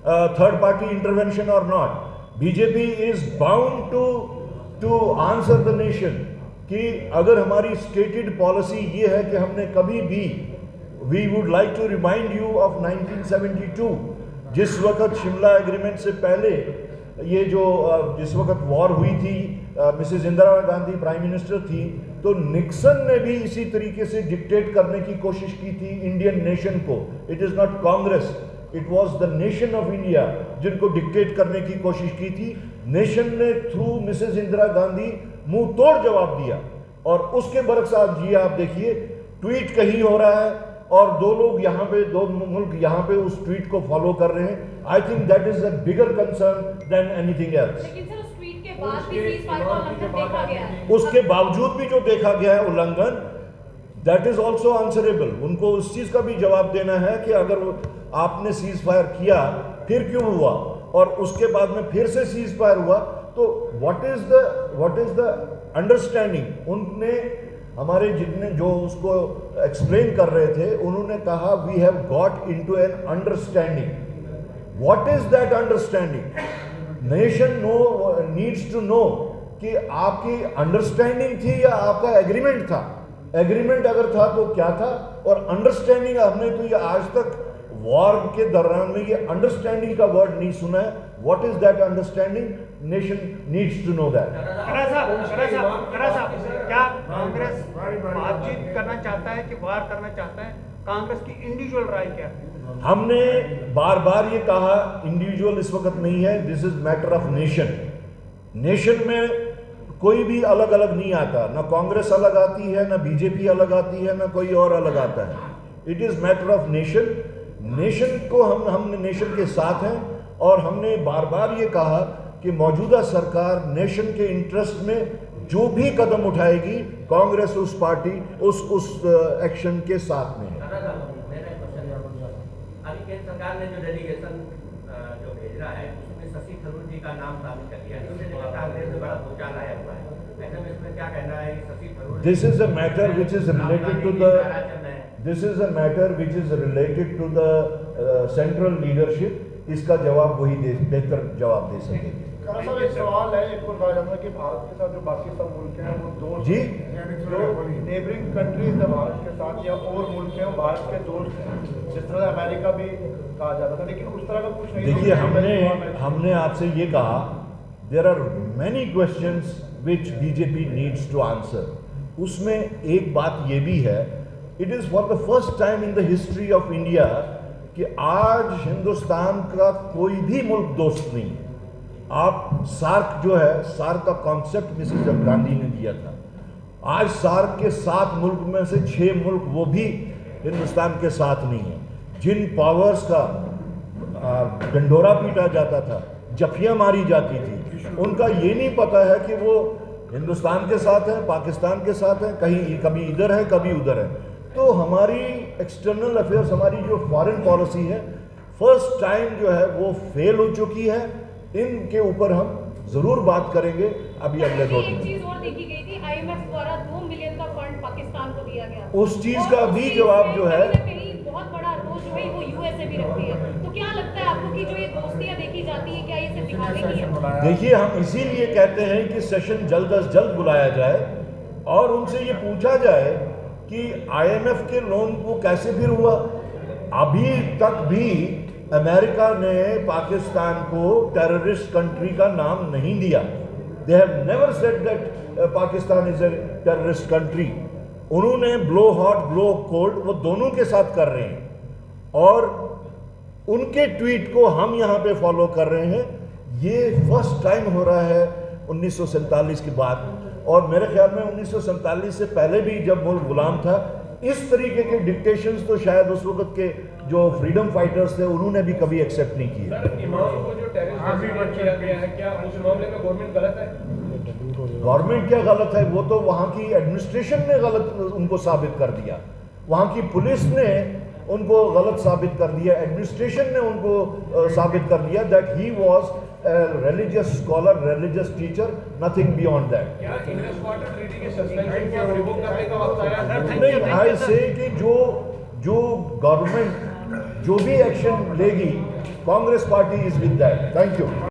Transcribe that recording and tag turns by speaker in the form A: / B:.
A: third party intervention or not. BJP is bound to answer the nation कि अगर हमारी stated policy ये है कि हमने कभी भी we would like to remind you of 1972 जिस वक्त शिमला एग्रीमेंट से पहले ये जो जिस वक्त वॉर हुई थी, Mrs Indira Gandhi prime minister थी, तो निक्सन ने भी इसी तरीके से डिक्टेट करने की कोशिश की थी इंडियन नेशन को. It is not Congress, it was the nation of India जिनको डिक्टेट करने की कोशिश की थी. नेशन ने थ्रू मिसेस इंदिरा गांधी मुंह तोड़ जवाब दिया और उसके बरक्स आज ये आप देखिए ट्वीट कहीं हो रहा है और दो लोग यहाँ पे, दो मुल्क यहाँ पे उस ट्वीट को फॉलो कर रहे हैं. I think that is a bigger concern than anything else.
B: लेकिन सर उस ट्वीट के बाद भी सीज़फायर का उल्लंघन देखा गया है.
A: उसके बावजूद भी जो देखा गया है उल्लंघन, दैट इज ऑल्सो आंसरेबल. उनको उस चीज का भी जवाब देना है कि अगर आपने सीज फायर किया फिर क्यों हुआ और उसके बाद में फिर से सीज फायर हुआ, तो व्हाट इज द अंडरस्टैंडिंग. उनने हमारे जितने जो उसको एक्सप्लेन कर रहे थे उन्होंने कहा we have got into an understanding. What is that understanding? Nation needs to know कि आपकी अंडरस्टैंडिंग थी या आपका एग्रीमेंट था. एग्रीमेंट अगर था तो क्या था, और अंडरस्टैंडिंग हमने तो ये आज तक वॉर के दौरान में ये अंडरस्टैंडिंग का वर्ड नहीं सुना है. What is that understanding? Nation needs to know that.
C: क्या कांग्रेस बातचीत करना चाहता है कि वार करना चाहता है? कांग्रेस की इंडिविजुअल राय क्या है?
A: हमने बार बार ये कहा इंडिविजुअल इस वक्त नहीं है, this is matter of nation. Nation में कोई भी अलग अलग नहीं आता, ना कांग्रेस अलग आती है, ना बीजेपी अलग आती है, ना कोई और अलग आता है. It is matter of nation. Nation को हम नेशन के साथ हैं और हमने बार बार ये कहा कि मौजूदा सरकार नेशन के इंटरेस्ट में जो भी कदम उठाएगी कांग्रेस उस पार्टी उस एक्शन के साथ में है.
D: अभी केंद्र सरकार ने जो डेलीगेशन जो भेज रहा है उसमें शशि थरूर जी का नाम शामिल कर दिया, इससे कांग्रेस में बड़ा भूचाल आया हुआ है. ऐसे में इसमें क्या कहना है Shashi Tharoor?
A: This is a matter which is related to the central leadership. इसका जवाब वही बेहतर जवाब दे सकेंगे.
E: एक सवाल है, एक और कहा जाता है कि भारत के साथ जो बाकी सब मुल्क हैं वो दोस्त
A: जी,
E: जो नेबरिंग कंट्रीज है भारत के साथ या और मुल्क हैं वो भारत के दोस्त हैं, जिस तरह अमेरिका भी कहा जाता था, लेकिन उस तरह का कुछ नहीं.
A: देखिए हमने आपसे ये कहा there are many questions which BJP needs to answer. उसमें एक बात ये भी है, it is for the first time in the history of India कि आज हिंदुस्तान का कोई भी मुल्क दोस्त नहीं. आप सार्क जो है, सार्क का कॉन्सेप्ट मिसेस गांधी ने दिया था. आज सार्क के 7 मुल्क में से 6 मुल्क वो भी हिंदुस्तान के साथ नहीं है. जिन पावर्स का डंडोरा पीटा जाता था, जफियां मारी जाती थी, उनका ये नहीं पता है कि वो हिंदुस्तान के साथ हैं, पाकिस्तान के साथ हैं, कहीं कभी इधर है कभी उधर है. तो हमारी एक्सटर्नल अफेयर्स, हमारी जो फॉरेन पॉलिसी है, फर्स्ट टाइम जो है वो फेल हो चुकी है. इनके ऊपर हम जरूर बात करेंगे अभी अगले 2 दिन.
B: एक चीज और देखी गई थी, आईएमएफ द्वारा 2 मिलियन का फंड पाकिस्तान को दिया गया.
A: उस चीज का भी जवाब जो है,
B: बहुत बड़ा रोल जो है वो यूएसए भी रखती है. तो क्या लगता है आपको कि जो ये दोस्तियां देखी जाती है, क्या ये सिर्फ दिखाने की है?
A: देखिए हम इसीलिए कहते हैं कि सेशन जल्द अज जल्द बुलाया जाए और उनसे ये पूछा जाए कि आईएमएफ के लोन को कैसे फिर हुआ. अभी तक भी अमेरिका ने पाकिस्तान को टेररिस्ट कंट्री का नाम नहीं दिया. They have never said that Pakistan is a terrorist country. उन्होंने ब्लो हॉट ब्लो कोल्ड वो दोनों के साथ कर रहे हैं और उनके ट्वीट को हम यहाँ पे फॉलो कर रहे हैं. ये फर्स्ट टाइम हो रहा है 1947 के बाद, और मेरे ख्याल में 1947 से पहले भी जब मुल्क गुलाम था, इस तरीके के डिक्टेशंस तो शायद उस वक्त के जो फ्रीडम फाइटर्स थे उन्होंने भी कभी एक्सेप्ट नहीं किए.
F: इमाम को जो टेररिस्ट किया गया है, क्या उस मामले में गवर्नमेंट गलत है?
A: गवर्नमेंट क्या गलत है? वो तो वहाँ की एडमिनिस्ट्रेशन ने गलत उनको साबित कर दिया. वहाँ की पुलिस ने उनको गलत साबित कर दिया. एडमिनिस्ट्रेशन ने उनको साबित कर दिया that he was a religious scholar, religious teacher, nothing beyond that.
F: क्या इंग्लिश क्वार्टर ट्रीटी के सस्पेंशन को रिवोक करने का वक्त आया है?
A: नहीं, I say कि जो गवर्नमेंट जो भी एक्शन लेगी Congress party is with that. Thank you.